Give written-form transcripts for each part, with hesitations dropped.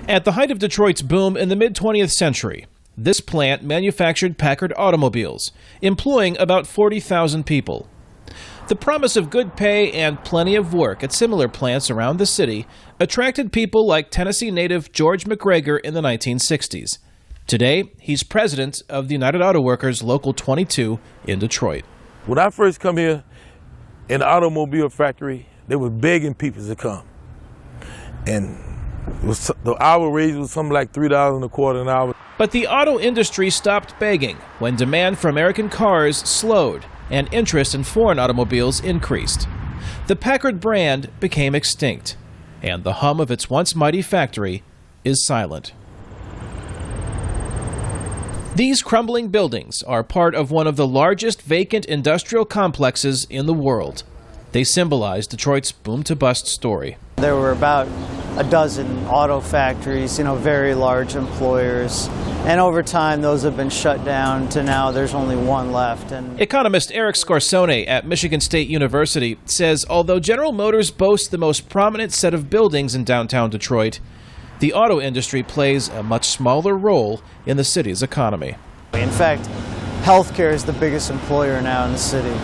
At the height of Detroit's boom in the mid-20th century, this plant manufactured Packard automobiles, employing about 40,000 people. The promise of good pay and plenty of work at similar plants around the city attracted people like Tennessee native George McGregor in the 1960s. Today, he's president of the United Auto Workers Local 22 in Detroit. When I first come here in the automobile factory, they were begging people to come. And the hour raise was something like $3.25 an hour. But the auto industry stopped begging when demand for American cars slowed and interest in foreign automobiles increased. The Packard brand became extinct, and the hum of its once mighty factory is silent. These crumbling buildings are part of one of the largest vacant industrial complexes in the world. They symbolize Detroit's boom-to-bust story. There were about a dozen auto factories, very large employers. And over time, those have been shut down to now there's only one left. And economist Eric Scorsone at Michigan State University says although General Motors boasts the most prominent set of buildings in downtown Detroit, the auto industry plays a much smaller role in the city's economy. In fact, healthcare is the biggest employer now in the city.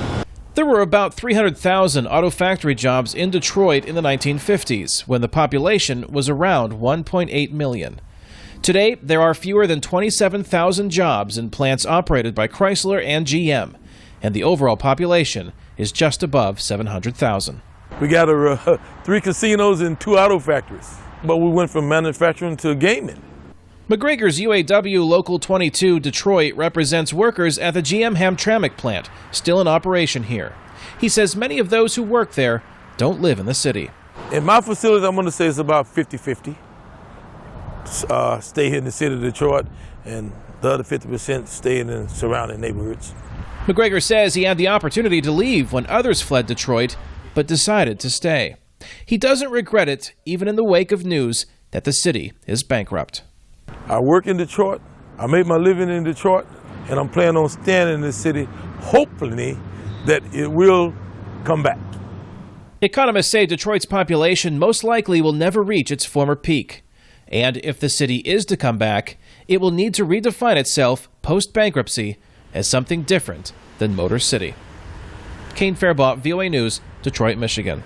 There were about 300,000 auto factory jobs in Detroit in the 1950s, when the population was around 1.8 million. Today, there are fewer than 27,000 jobs in plants operated by Chrysler and GM, and the overall population is just above 700,000. We got 3 casinos and 2 auto factories, but we went from manufacturing to gaming. McGregor's UAW Local 22 Detroit represents workers at the GM Hamtramck plant, still in operation here. He says many of those who work there don't live in the city. In my facility, I'm going to say it's about 50-50. Stay here in the city of Detroit, and the other 50% stay in the surrounding neighborhoods. McGregor says he had the opportunity to leave when others fled Detroit, but decided to stay. He doesn't regret it, even in the wake of news that the city is bankrupt. I work in Detroit, I make my living in Detroit, and I'm planning on staying in the city, hopefully that it will come back. Economists say Detroit's population most likely will never reach its former peak. And if the city is to come back, it will need to redefine itself post-bankruptcy as something different than Motor City. Kane Fairbaugh, VOA News, Detroit, Michigan.